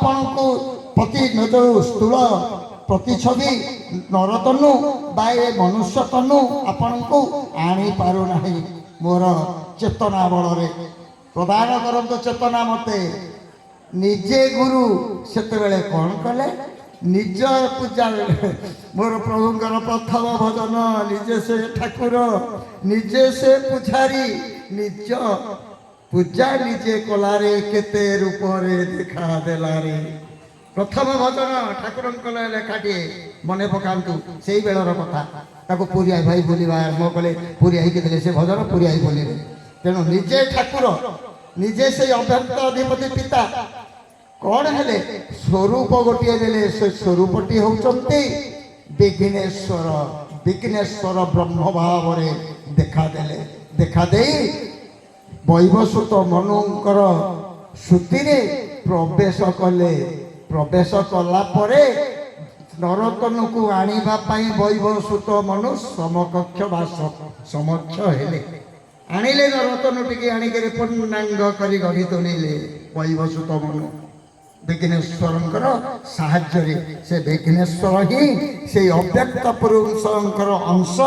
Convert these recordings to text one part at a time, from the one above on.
आपण को प्रति जो स्थूल प्रतिछवि नरतनु बा मनुष्य तनु आपण को आनी पारु नाही मोर चेतना बल प्रदान करंतु चेतना मते निजे गुरु सेतेबेले कौन कले निज पूजा मोर प्रभुंकर प्रथम भजन निजे से ठाकुर निजे से पुजारी निज पूजा निजे कलारे केते रूप रे देखा देलारे प्रथम भजन ठाकुर लेखाटे मने पकातु से बेलर कथा ताको पुरी आई भाई बोलिबा आरंभ कले पुरी आई के से भजन पुरी आई बोलिबे तेणु निजे ठाकुर निजे से अव्यक्त अधिपति पिता कौन हेले स्वरूप गोटे देले से स्वरूपटी होचंती विघ्नेश्वर विघ्नेश्वर ब्रह्म भाव रे देखा दे वैवस्वत मनुंकर श्रुति रे प्रवेश कला परे नरतनु को आनिबा पाई वैवस्वत मनु समकक्ष बा समक्ष हेले आनिले नरतनु टिके आनिके पूर्णांग करी गढ़ी तुलिले वैवस्वत मनु विघ्नेश्वर साहाय्य से विघ्नेश्वर ही से अव्यक्त पुरुषंकर अंश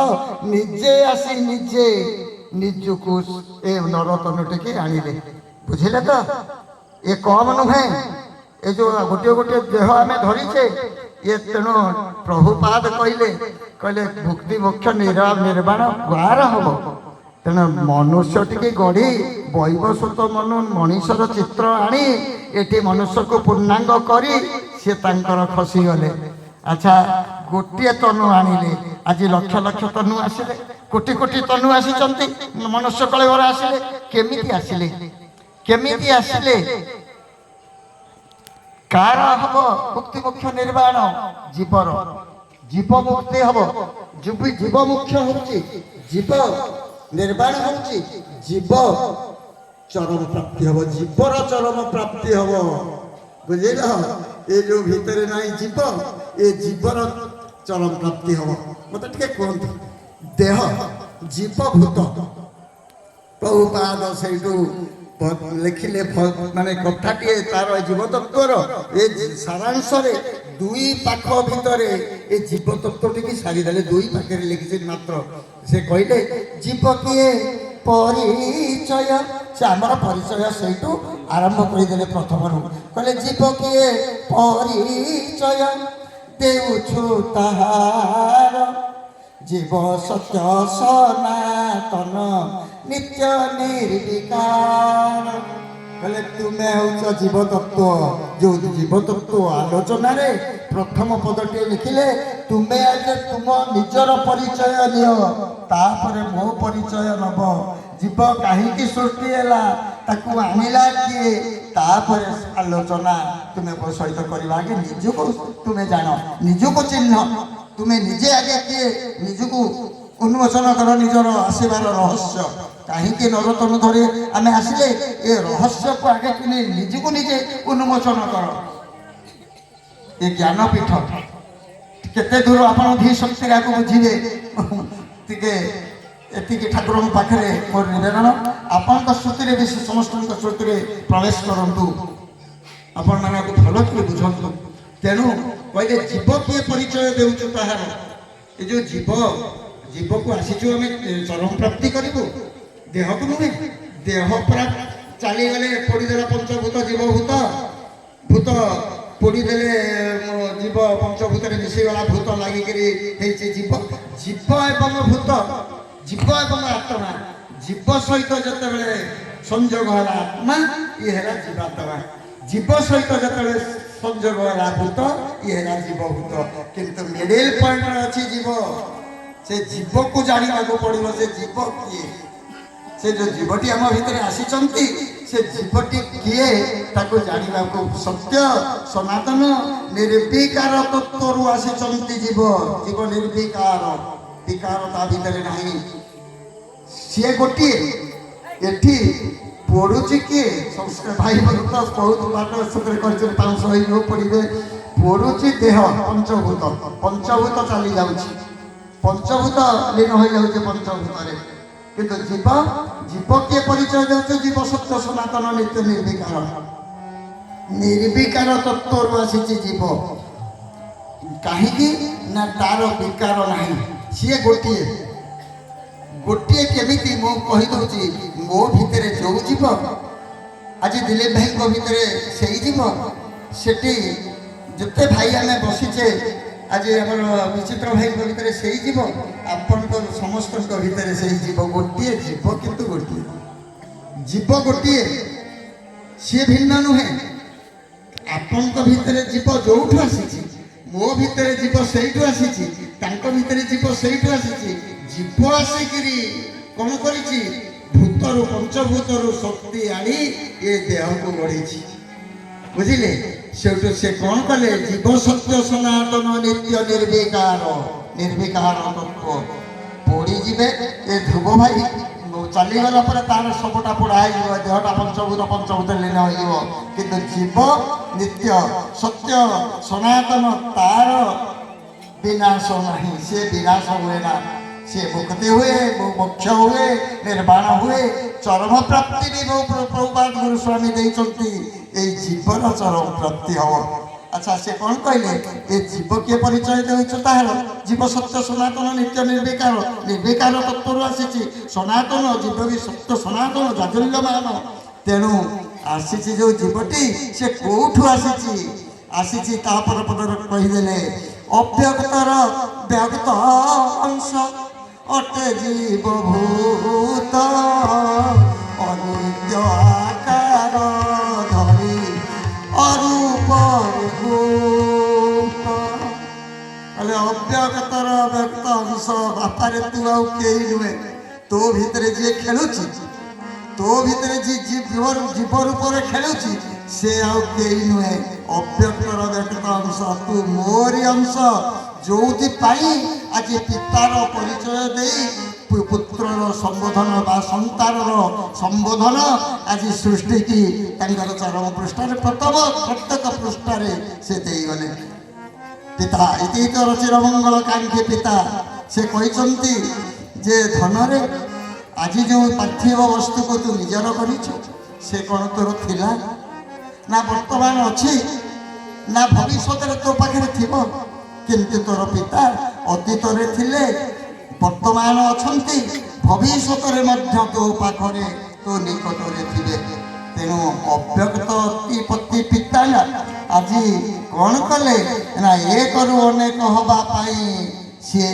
निजे आसी निजे निजको ए नरतनु टिके आनिले बुझिले तो ये कम नुहे ये जो गोटे गोटे देह आम धरीचे ये तेणु प्रभुपाद कहले भुक्ति मोक्ष निर्वाण द्वार हम तेणु मनुष्य टी गढ़ी वैवस्वत मनु मनीषर चित्र आनी एटी मनुष्य को पूर्णांग करी सी खसी गले अच्छा गोटे तनु आनिले आज लक्ष लक्ष तनु आसिले कोटि कोटि तनु आसी मनुष्य कलेवर आसिले केमिति आसिले कार हम मुक्ति मुख्य निर्वाण जीवर जीव मुक्ति हम जीव मुख्य होची जीव निर्वाण होची जीव चरम प्राप्ति हम जीवर चरम प्राप्ति हम बुझेल ये जो भितर ना जीव ये जीवर चरम प्राप्ति हम मत टे कहते देह जीवभूत प्रभुपाद से लिखिले माने कथाटे तार जीवतत्वर ये सारांश दुई पाख भितर ये जीवतत्व टी सारीदे दुई पाखे लिखी मात्र से कहले जीव किए परिचय से आम परिचय से आरंभ करदे प्रथम कहले जीव किए परिचय देउछु ताहार जीव सत्य सनातन नित्य निर्विकार कहले तुम्हें हूँ जीवतत्व जो जीवतत्व आलोचन प्रथम पदटे लिखिले तुम्हें आज तुम निजर परिचय नियो तापर मो परिचय नब जीव कहीं सृष्टि है ताकू आनिला किए तापर आलोचना तुम्हें सहित करवा आगे निजको तुम्हें जान निजको चिन्ह तुम्हें निजे आगे किए निजको उन्मोचन कर निजर आसबार रहस्य कहीं नरतनु धरी आम आसिले ये रहस्य को आगे कि निजको निजे उन्मोचन कर ये ज्ञानपीठ केते दूर आपण धी शक्ति को बुझे टी ठाकुर पाखे मोर निवेदन आपण श्रुति भी समस्त श्रुति प्रवेश करूँ आपण मैंने भल कि बुझु तेणु कहले जीव किए परिचय देउछु ताहार ये जो जीव को आसीचु आम चरम प्राप्ति करूँ देह को नुहे देह प्राप्त चलीगले पोड़ीदेला पंचभूत जीवभूत भूत पोड़ीदेले जीव पंचभूत मिशीगला भूत लगिकी जीव जीव एवं भूत जीव एवं आत्मा जीव सहित जिते संजोग है आत्मा ये है जीवात्मा जीव सहित जिते संजोग है भूत ये है जीवभूत किंतु मिडिल पॉइंट अच्छी जीव से जीव को जाना पड़ो से जीव किए से जो जीवटी आम भितर आसी से जीवटी किए ताको जाना को सत्य सनातन निर्विकार तत्व आसी जीव जीव निर्विकार विकार ता भितर नहीं सी गोटे एठी पढ़ुची किए संस्कृत भाई बहुत पाठ कर 500 पढ़े पढ़ुची देह पंचभूत चली जाऊँगी पंचभूत लीन हो जाऊँगे पंचभूत किंतु जीव किए परिचय दे जीव सत्य सनातन नित्य निर्विकार ନିର୍ବିକାର ତତ୍ତ୍ୱରୁ ଆସିଛି ଜୀବ। କାହିଁକି ନା ତାର ବିକାର ନାହିଁ, ସିଏ ଗୋଟିଏ। ଗୋଟିଏ କେମିତି ମୁଁ କହିଦେଉଛି, ମୋ ଭିତରେ ଯୋଉ ଜୀବ, ଆଜି ଦିଲ୍ଲୀପ ଭାଇଙ୍କ ଭିତରେ ସେଇ ଜୀବ, ସେଠି ଯେତେ ଭାଇ ଆମେ ବସିଛେ ଆଜି ଆମର ବିଚିତ୍ର ଭାଇଙ୍କ ଭିତରେ ସେଇ ଜୀବ, ଆପଣଙ୍କ ସମସ୍ତଙ୍କ ଭିତରେ ସେଇ ଜୀବ। ଗୋଟିଏ ଜୀବ କିନ୍ତୁ ଗୋଟିଏ ଜୀବ, ଗୋଟିଏ, ସିଏ ଭିନ୍ନ ନୁହେଁ। ଆପଣଙ୍କ ଭିତରେ ଜୀବ ଯୋଉଠୁ ଆସିଛି, ମୋ ଭିତରେ ଜୀବ ସେଇଠୁ ଆସିଛି, ତାଙ୍କ ଭିତରେ ଜୀବ ସେଇଠୁ ଆସିଛି। ଜୀବ ଆସିକିରି କ'ଣ କରିଛି? ଭୂତରୁ, ପଞ୍ଚଭୂତରୁ ଶକ୍ତି ଆଣି ଏ ଦେହକୁ ଗଢ଼ିଛି। ବୁଝିଲେ? ସେଠୁ ସେ କ'ଣ କଲେ? ଜୀବ ସତ୍ୟ ସନାତନ ନିତ୍ୟ ନିର୍ବିକାର, ନିର୍ବିକାର ତତ୍ତ୍ୱ ପୋଡ଼ିଯିବେ। ଏ ଧ୍ରୁବ ଭାଇ ଚାଲିଗଲା ପରେ ତାର ସବୁଟା ପୋଡ଼ା ହେଇଯିବ, ଦେହଟା ପଞ୍ଚଭୂତ ଲୀନ ହେଇଯିବ। କିନ୍ତୁ ଜୀବ ନିତ୍ୟ ସତ୍ୟ ସନାତନ, ତାର ବିନାଶ ନାହିଁ, ସେ ବିନାଶ ହୁଏ ନା। ସେ ମୁକ୍ତି ହୁଏ, ମୋକ୍ଷ ହୁଏ, ନିର୍ବାଣ ହୁଏ, ଚରମ ପ୍ରାପ୍ତି ବି ପ୍ରଭୁପାଦ ଗୁରୁ ସ୍ୱାମୀ ଦେଇଛନ୍ତି। ଏଇ ଜୀବନ ଚରମ ପ୍ରାପ୍ତି ହବ। ଆଚ୍ଛା, ସେ କ'ଣ କହିଲେ? ଏ ଜୀବ କିଏ ପରିଚୟ ଦେଉଛୁ? ତାହାର ଜୀବ ସତ୍ୟ ସନାତନ ନିତ୍ୟ ନିର୍ବିକାର, ନିର୍ବିକାର ତତ୍ତ୍ୱରୁ ଆସିଛି। ସନାତନ ଜୀବ ବି ସତ୍ୟ ସନାତନ ଜାଜଲ୍ୟମାନ। ତେଣୁ ଆସିଛି ଯୋଉ ଜୀବଟି, ସେ କୋଉଠୁ ଆସିଛି? ଆସିଛି ତା ପରପଦରେ କହିଦେଲେ, ଅବ୍ୟକ୍ତର ବ୍ୟକ୍ତ ଅଂଶ ଅଟେ ଜୀବଭୂତ, ଅନିତ୍ୟ ଆକାର ଧରି ଅରୂପ ଭୂତ। କହିଲେ ଅବ୍ୟକ୍ତର ବ୍ୟକ୍ତ ଅଂଶ, ବାପାରେ ତୁ ଆଉ କେହି ନୁହେଁ। ତୋ ଭିତରେ ଯିଏ ଖେଳୁଛି, ତୋ ଭିତରେ ଯିଏ ଜୀବ ରୂପରେ ଖେଳୁଛି, ସେ ଆଉ କେହି ନୁହେଁ। ଅବ୍ୟକ୍ତର ବ୍ୟକ୍ତ ଅଂଶ, ତୁ ମୋରି ଅଂଶ। ଯୋଉଥିପାଇଁ ଆଜି ପିତାର ପରିଚୟ ଦେଇ ପୁତ୍ରର ସମ୍ବୋଧନ ବା ସନ୍ତାନର ସମ୍ବୋଧନ ଆଜି ସୃଷ୍ଟିକି ତାଙ୍କର ଚରମ ପୃଷ୍ଠରେ, ପ୍ରତ୍ୟେକ ପୃଷ୍ଠରେ ସେ ଦେଇଗଲେ। ପିତା ଇତି ତୋର ଚିରମଙ୍ଗଳ କାଙ୍କ୍ଷୀ ପିତା। ସେ କହିଛନ୍ତି ଯେ ଧନରେ ଆଜି ଯେଉଁ ପାର୍ଥିବ ବସ୍ତୁକୁ ତୁ ନିଜର କରିଛୁ, ସେ କ'ଣ ତୋର ଥିଲା? ନା ବର୍ତ୍ତମାନ ଅଛି, ନା ଭବିଷ୍ୟତରେ ତୋ ପାଖରେ ଥିବ। କିନ୍ତୁ ତୋର ପିତା ଅତୀତରେ ଥିଲେ, ବର୍ତ୍ତମାନ ଅଛନ୍ତି, ଭବିଷ୍ୟତରେ ମଧ୍ୟ ତୋ ପାଖରେ, ତୋ ନିକଟରେ ଥିବେ। ତେଣୁ ଅବ୍ୟକ୍ତ ଅତିପତି ପିତା ଆଜି କ'ଣ କଲେ? ନା ଏକରୁ ଅନେକ ହବା ପାଇଁ ସିଏ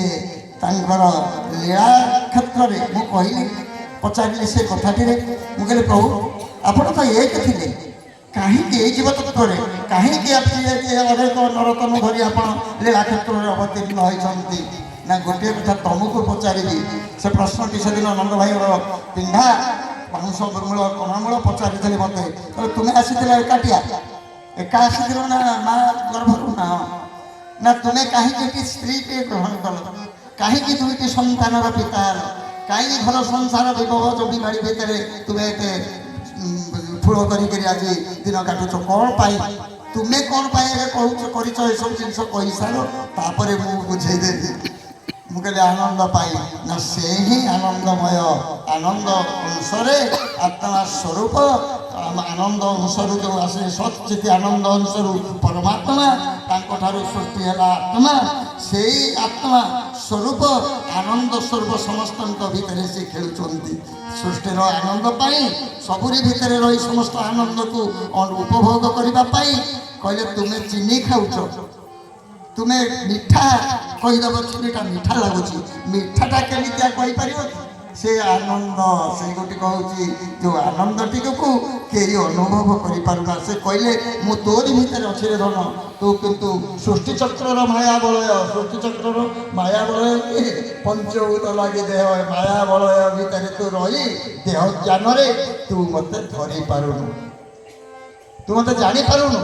ତାଙ୍କର ଲୀଳା କ୍ଷେତ୍ରରେ, ମୁଁ କହିଲି, ପଚାରିଲି ସେ କଥାଟିରେ, ମୁଁ କହିଲି ପ୍ରଭୁ ଆପଣ ତ ଏକ ଥିଲେ, କାହିଁକି ଏଇ ଜୀବ ତତ୍ତ୍ୱରେ, କାହିଁକି ଅନେକ ନରତନ ଧରି ଆପଣ ଲୀଳା କ୍ଷେତ୍ରରେ ଅବତୀର୍ଣ୍ଣ ହୋଇଛନ୍ତି? ନା ଗୋଟିଏ କଥା ତମକୁ ପଚାରିବି। ସେ ପ୍ରଶ୍ନଟି ସେଦିନ ନନ୍ଦ ଭାଇର ପିନ୍ଧା ବାଉଁଶ ମୂଳ କଣାମୂଳ ପଚାରିଥିଲେ ମୋତେ। କହିଲେ ତୁମେ ଆସିଥିଲ ଏକାଟିଆ, ଏକା ଆସିଥିଲ ନା ମା ଗର୍ଭରୁ? ନା ତୁମେ କାହିଁକି ଏଠି ସ୍ତ୍ରୀଟିଏ ଗ୍ରହଣ କଲ? କାହିଁକି ଦୁଇଟି ସନ୍ତାନର ପିତା ହେଲ? କାହିଁକି ଘର ସଂସାର ବିଭବ ଜମିବାଡ଼ି ଭିତରେ ତୁମେ ଏତେ ଠୁଳ କରିକିରି ଆଜି ଦିନ କାଟୁଛ? କ'ଣ ପାଇଁ? ତୁମେ କ'ଣ ପାଇଁ ଏବେ କହୁଛ କରିଛ? ଏସବୁ ଜିନିଷ କହିସାର, ତାପରେ ମୁଁ ବୁଝେଇଦେବି। ମୁଁ କହିଲି ଆନନ୍ଦ ପାଇଁ। ନା ସେ ହିଁ ଆନନ୍ଦମୟ, ଆନନ୍ଦ ଅଂଶରେ ଆତ୍ମା ସ୍ୱରୂପ, ଆନନ୍ଦ ଅଂଶରୁ ଯେଉଁ ଆସେ ସତ୍ଚିତ୍ ଆନନ୍ଦ ଅଂଶରୁ ପରମାତ୍ମା, ତାଙ୍କଠାରୁ ସୃଷ୍ଟି ହେଲା ଆତ୍ମା। ସେଇ ଆତ୍ମା ସ୍ୱରୂପ ଆନନ୍ଦ ସ୍ୱରୂପ ସମସ୍ତଙ୍କ ଭିତରେ ସେ ଖେଳୁଛନ୍ତି। ସୃଷ୍ଟିର ଆନନ୍ଦ ପାଇଁ, ସବୁରି ଭିତରେ ରହି ସମସ୍ତ ଆନନ୍ଦକୁ ଉପଭୋଗ କରିବା ପାଇଁ। କହିଲେ ତୁମେ ଚିନି ଖାଉଛ, ତୁମେ ମିଠା କହିଦେବ, ଚିନିଟା ମିଠା ଲାଗୁଛି, ମିଠାଟା କେମିତିଆ କହିପାରିବ? ସେ ଆନନ୍ଦ, ସେଇଗୋଟିକ ହେଉଛି ଯେଉଁ ଆନନ୍ଦଟିକୁ କେହି ଅନୁଭବ କରିପାରୁନା। ସେ କହିଲେ ମୁଁ ତୋରି ଭିତରେ ଅଛି ରେ ଧନ, ତୁ କିନ୍ତୁ ସୃଷ୍ଟିଚକ୍ରର ମାୟା ବଳୟ, ସୃଷ୍ଟିଚକ୍ରର ମାୟା ବଳୟ ପଞ୍ଚଭୂତ ଲାଗି ଦେହ, ମାୟା ବଳୟ ଭିତରେ ତୁ ରହି ଦେହ ଜ୍ଞାନରେ ତୁ ମୋତେ ଧରିପାରୁନୁ, ତୁ ମୋତେ ଜାଣିପାରୁନୁ।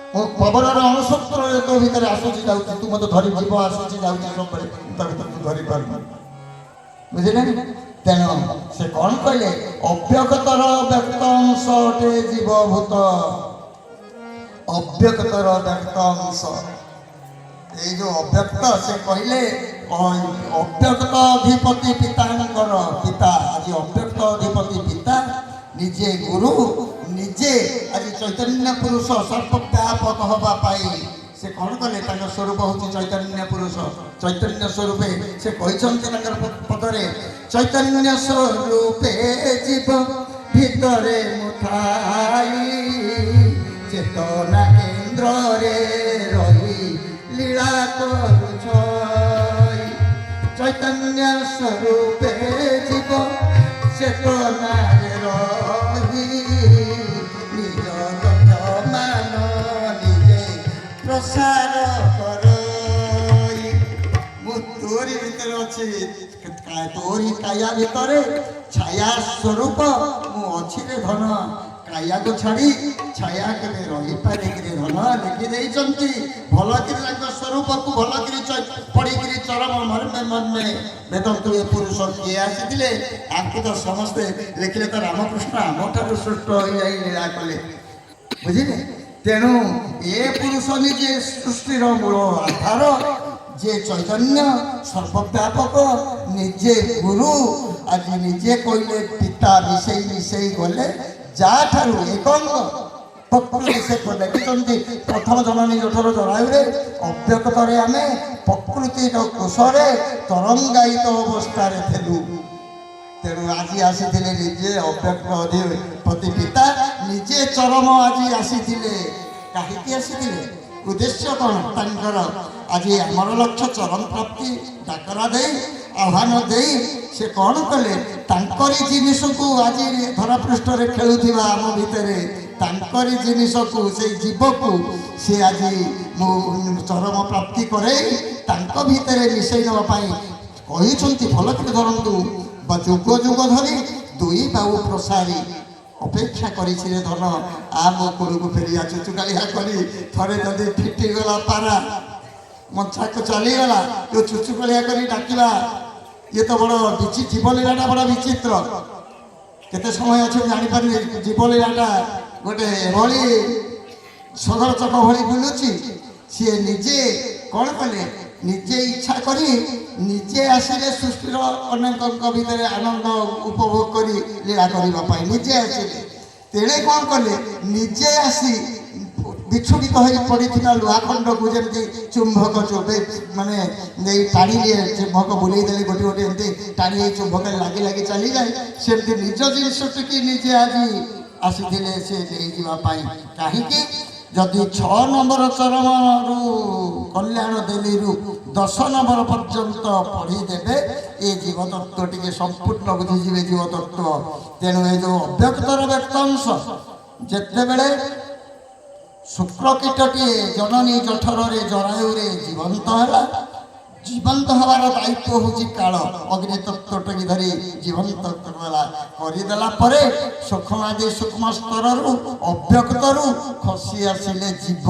ମୁଁ ପବନର ଅଣୁସତ୍ରରେ ତୋ ଭିତରେ ଆସୁଛି ଯାଉଛି, ତୁ ମୋତେ ଧରି ଯିବ ଆସୁଛି ଯାଉଛି ସବୁବେଳେ, ତା ଭିତରେ ତୁ ଧରିପାରୁନୁ। ବୁଝିଲେ? ତେଣୁ ସେ କ'ଣ କହିଲେ? ଅବ୍ୟକ୍ତର ବ୍ୟକ୍ତ ଅଂଶ ଅଟେ ଜୀବଭୂତ, ଅବ୍ୟକ୍ତର ବ୍ୟକ୍ତ ଅଂଶ। ଏଇ ଯେଉଁ ଅବ୍ୟକ୍ତ, ସେ କହିଲେ ଅବ୍ୟକ୍ତ ଅଧିପତି ପିତାଙ୍କର ପିତା। ଆଜି ଅବ୍ୟକ୍ତ ଅଧିପତି ପିତା, ନିଜେ ଗୁରୁ, ନିଜେ ଆଜି ଚୈତନ୍ୟ ପୁରୁଷ ସର୍ବବ୍ୟାପକ ହେବା ପାଇଁ ସେ କ'ଣ କଲେ? ତାଙ୍କ ସ୍ୱରୂପ ହେଉଛି ଚୈତନ୍ୟ ପୁରୁଷ। ଚୈତନ୍ୟ ସ୍ୱରୂପେ ସେ କହିଛନ୍ତି ତାଙ୍କର ପଦରେ, ଚୈତନ୍ୟ ସ୍ୱରୂପେ ଜୀବ ଭିତରେ ମୁଥାଇ ଚେତନା କେନ୍ଦ୍ରରେ ରହି ଲୀଳା କରୁଛ। ଚୈତନ୍ୟ ସ୍ୱରୂପେ ଜୀବ ଚେତନାରେ ରହି ନିଜ ମାନ ନିଜେ ପ୍ରସାର କର। ମୁଁ ତୋରି ଭିତରେ ଅଛି, ତୋରି କାୟା ଭିତରେ ଛାୟା ସ୍ୱରୂପ ମୁଁ ଅଛି ରେ ଧନ। କାୟାକୁ ଛାଡ଼ି ଛାୟା କେବେ ରହିପାରେ କିରେ ଧନ ଲେଖି ଦେଇଛନ୍ତି। ଭଲକିରି ତାଙ୍କ ସ୍ୱରୂପକୁ ଭଲକିରି ପଢ଼ିକିରି ଚରମ ମର୍ମେ ମର୍ମେ ବେଦନ୍ତୁ ଏ ପୁରୁଷ କିଏ ଆସିଥିଲେ ଆଙ୍କୁ ତ ସମସ୍ତେ ଲେଖିଲେ ତ ରାମକୃଷ୍ଣ ଆମଠାରୁ ସୃଷ୍ଟ ହୋଇଯାଇ ଲୀଳା କଲେ, ବୁଝିଲେ। ତେଣୁ ଏ ପୁରୁଷ ନିଜେ ସୃଷ୍ଟିର ମୂଳ ଆଧାର, ଯେ ଚୈତନ୍ୟ ସର୍ବବ୍ୟାପକ, ନିଜେ ଗୁରୁ। ଆଜି ନିଜେ କହିଲେ ପିତା ମିଶେଇ ମିଶେଇ ଗଲେ ଯାଠାରୁ ଏକଙ୍ଗ ପ୍ରକୃତି ସେ ଲେଖିଛନ୍ତି। ପ୍ରଥମ ଜନନୀ ଜଠର ଜରାୟୁରେ ଅବ୍ୟକ୍ତରେ ଆମେ ପ୍ରକୃତିର କୋଷରେ ତରଙ୍ଗାୟିତ ଅବସ୍ଥାରେ ଥିଲୁ। ତେଣୁ ଆଜି ଆସିଥିଲେ ନିଜେ ଅବ୍ୟକ୍ତ ଅଧିପତି ପିତା, ନିଜେ ଚରମ ଆଜି ଆସିଥିଲେ। କାହିଁକି ଆସିଥିଲେ? ଉଦ୍ଦେଶ୍ୟ କ'ଣ ତାଙ୍କର? ଆଜି ଆମର ଲକ୍ଷ୍ୟ ଚରମ ପ୍ରାପ୍ତି ଡାକରା ଦେଇ ଆହ୍ୱାନ ଦେଇ ସେ କ'ଣ କଲେ? ତାଙ୍କରି ଜିନିଷକୁ ଆଜି ଧରାପୃଷ୍ଠରେ ଖେଳୁଥିବା ଆମ ଭିତରେ ତାଙ୍କରି ଜିନିଷକୁ, ସେଇ ଜୀବକୁ ସେ ଆଜି ଚରମ ପ୍ରାପ୍ତି କରେଇ ତାଙ୍କ ଭିତରେ ମିଶେଇ ନେବା ପାଇଁ କହିଛନ୍ତି। ଭଲକରି ଧରନ୍ତୁ, ବା ଯୁଗ ଯୁଗ ଧରି ଦୁଇ ବାହୁ ପ୍ରସାରୀ ଅପେକ୍ଷା କରିଛି ରେ ଧନ। ମୋ କୁଳକୁ ଫେରିଆ ଚୁଚୁକାଳିଆ କରି ଥରେ ଯଦି ଫିଟିଗଲା ପାରା ମଞ୍ଚାକୁ ଚାଲିଗଲା, ଯୋଉ ଚୁଚୁକାଳିଆ କରି ଡାକିବା, ଇଏ ତ ବଡ଼ ଜୀବଲୀଳାଟା ବଡ଼ ବିଚିତ୍ର। କେତେ ସମୟ ଅଛି ମୁଁ ଜାଣିପାରିନି। ଜୀବଲୀଳାଟା ଗୋଟେ ଏଭଳି ସଦର ଚକ ଭଳି ବୁଲୁଛି। ସିଏ ନିଜେ କ'ଣ କଲେ? ନିଜେ ଇଚ୍ଛା କରି ନିଜେ ଆସିଲେ ସୃଷ୍ଟିର ଅନେକଙ୍କ ଭିତରେ ଆନନ୍ଦ ଉପଭୋଗ କରି ଲୀଳା କରିବା ପାଇଁ ନିଜେ ଆସିଲେ। ତେଣେ କ'ଣ କଲେ? ନିଜେ ଆସି ବିଚ୍ଛୁରିତ ହୋଇ ପଡ଼ିଥିବା ଲୁହାଖଣ୍ଡକୁ ଯେମିତି ଚୁମ୍ବକ ମାନେ ନେଇ ଟାଣିଲେ, ଚୁମ୍ବକ ବୁଲେଇ ଦେଲେ ଗୋଟିଏ ଗୋଟିଏ ଏମିତି ଟାଣି ହେଇ ଚୁମ୍ବକରେ ଲାଗି ଲାଗି ଚାଲିଯାଏ, ସେମିତି ନିଜ ଜିନିଷଟିକି ନିଜେ ଆଜି ଆସିଥିଲେ ସେ ନେଇଯିବା ପାଇଁ। କାହିଁକି? ଯଦି 6 ନମ୍ବର ଚରଣରୁ କଲ୍ୟାଣ ଦେଲିରୁ 10 ନମ୍ବର ପର୍ଯ୍ୟନ୍ତ ପଢ଼ିଦେବେ ଏ ଜୀବତତ୍ତ୍ୱ ଟିକେ ସମ୍ପୂର୍ଣ୍ଣ ବୁଝିଯିବେ ଜୀବତତ୍ତ୍ୱ। ତେଣୁ ଏ ଯେଉଁ ଅବ୍ୟକ୍ତର ବ୍ୟକ୍ତାଂଶ, ଯେତେବେଳେ ଶୁକ୍ରକୀଟଟିଏ ଜନନୀ ଜଠରରେ ଜରାୟୁରେ ଜୀବନ୍ତ ହେଲା, ଜୀବନ୍ତ ହେବାର ଦାୟିତ୍ୱ ହେଉଛି କାଳ। ଅଗ୍ନି ତତ୍ତ୍ୱଟିକି ଧରି ଜୀବନ୍ତ କରିଦେଲା ପରେ ସୂକ୍ଷ୍ମାଦି ସୂକ୍ଷ୍ମ ସ୍ତରରୁ ଅବ୍ୟକ୍ତରୁ ଖସି ଆସିଲେ ଜୀବ।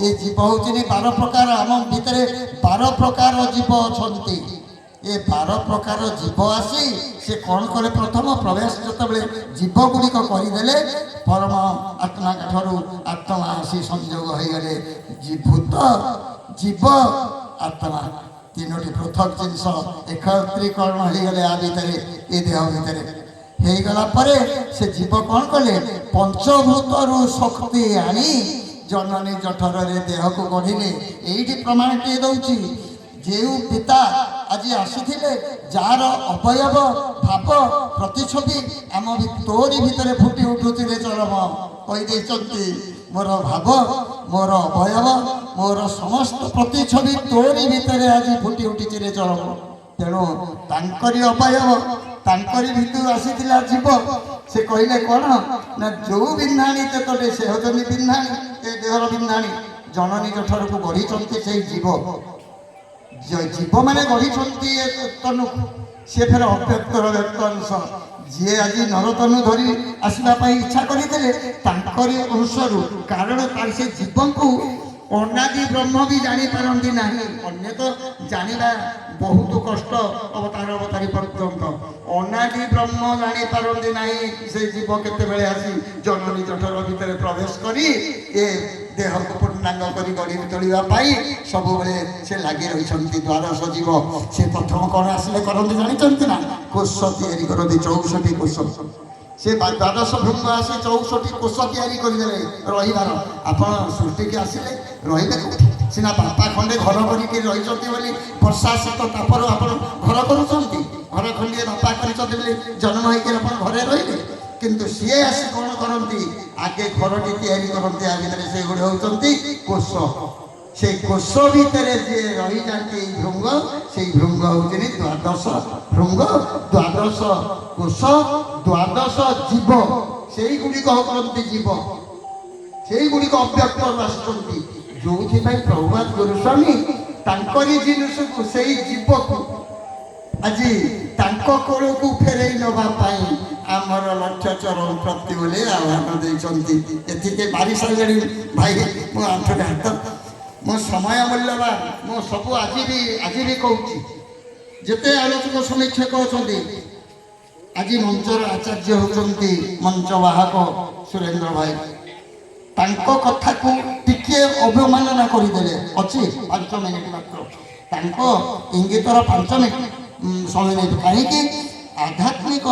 ଏ ଜୀବ ହେଉଛନ୍ତି 12 ପ୍ରକାର। ଆମ ଭିତରେ 12 ପ୍ରକାର ଜୀବ ଅଛନ୍ତି। ଏ 12 ପ୍ରକାର ଜୀବ ଆସି ସେ କ'ଣ କଲେ? ପ୍ରଥମ ପ୍ରବେଶ ଯେତେବେଳେ ଜୀବ ଗୁଡ଼ିକ କରିଦେଲେ, ପରମ ଆତ୍ମା ଠାରୁ ଆତ୍ମା ଆସି ସଂଯୋଗ ହୋଇଗଲେ। ଭୂତ, ଜୀବ, ଆତ୍ମା ତିନୋଟି ପୃଥକ ଜିନିଷ ଏକତ୍ରୀକରଣ ହୋଇଗଲେ ଆ ଭିତରେ, ଏ ଦେହ ଭିତରେ ହେଇଗଲା ପରେ ସେ ଜୀବ କ'ଣ କଲେ? ପଞ୍ଚଭୂତରୁ ଶକ୍ତି ଆଣି ଜନନୀ ଜଠରରେ ଦେହକୁ ଗଢ଼ିଲେ। ଏଇଠି ପ୍ରମାଣଟିଏ ଦେଉଛି, ଯେଉଁ ପିତା ଆଜି ଆସିଥିଲେ, ଯାହାର ଅବୟବ ଭାବ ପ୍ରତିଛବି ଆମ ତୋରି ଭିତରେ ଫୁଟି ଉଠୁଛି ରେ ଚରମ। କହିଦେଇଛନ୍ତି, ମୋର ଭାବ, ମୋର ଅବୟବ, ମୋର ସମସ୍ତ ପ୍ରତିଛବି ତୋରି ଭିତରେ ଆଜି ଫୁଟି ଉଠିଛି ରେ ଚରମ। ତେଣୁ ତାଙ୍କରି ଅବୟବ, ତାଙ୍କରି ଭିତରୁ ଆସିଥିଲା ଜୀବ। ସେ କହିଲେ କ'ଣ ନା, ଯୋଉ ବିନ୍ଧାଣୀ ତେତଟେ ସେ ହେଉଛନ୍ତି ବିନ୍ଧାଣୀ, ଏ ଦେହର ବିନ୍ଧାଣୀ। ଜନନୀ ଜଠରକୁ ଗଢ଼ିଛନ୍ତି ସେଇ ଜୀବ। ଜୀବମାନେ ଗଢ଼ିଛନ୍ତି ଏ ତନୁକୁ। ସେ ଫେର ଅବ୍ୟକ୍ତର ବ୍ୟକ୍ତ ଅଂଶ। ଯିଏ ଆଜି ନରତନୁ ଧରି ଆସିବା ପାଇଁ ଇଚ୍ଛା କରିଥିଲେ ତାଙ୍କରି ଅଂଶରୁ। କାରଣ ତାର ସେ ଜୀବଙ୍କୁ ଅନାଦି ବ୍ରହ୍ମ ବି ଜାଣିପାରନ୍ତି ନାହିଁ। ଅନ୍ୟ ତ ଜାଣିବା ବହୁତ କଷ୍ଟ ଅବତାରୀ ପର୍ଯ୍ୟନ୍ତ। ଅନାଦି ବ୍ରହ୍ମ ଜାଣିପାରନ୍ତି ନାହିଁ ସେ ଜୀବ କେତେବେଳେ ଆସି ଜନନୀ ଜଠର ଭିତରେ ପ୍ରବେଶ କରି ଏ ଦେହକୁ ପୂର୍ଣ୍ଣାଙ୍ଗ କରି ଗଢ଼ି ତୋଳିବା ପାଇଁ ସବୁବେଳେ ସେ ଲାଗି ରହିଛନ୍ତି। ଦ୍ୱାଦଶ ଜୀବ ସେ ପ୍ରଥମ କ'ଣ ଆସିଲେ କରନ୍ତି ଜାଣିଛନ୍ତି ନା? କୋଷ ତିଆରି କରନ୍ତି, 64ଟି କୋଷ। से द्वादश भृंग आसी 64 कोष तैयारी करदेले रहीबार आपण सृष्टि की आसिले रहीबे सीना बापा खंडे घर करके रही वर्षा शीत तापर आप घर करुँच घर खंडे बापा कर जन्म होकर घरे रही किंतु सी आसी कौन करती आगे घरटी तैयारी करते आ भर से गुड़े होती कोष से कोष भितर जी रही जाती भृंग से भृंग हूँ द्वादश भृंग द्वादश कोष द्वादश जीव से गुड़िक हूँ जीव से गुड़िक अव्यक्त आसुँच जो प्रभुपाद गुरुस्वामी तांकरी जिनिस को से जीव को आज कोल को फेरई नवाई आमर लक्ष्य चरण प्रति बोले आह्वान देते बारी सारे भाई मो आंठे हाथ मो समय मूल्यवान मो सब आज भी कहूँ जिते आलोचक समीक्षक अच्छा आज मंचर आचार्य होती मंच बाहक सुरेंद्र भाई तांको कथा को टिके अवमानना करदे अच्छी 5 मिनिट मात्र इंगितर 5 मिनिट समय नहीं कहीं आध्यात्मिक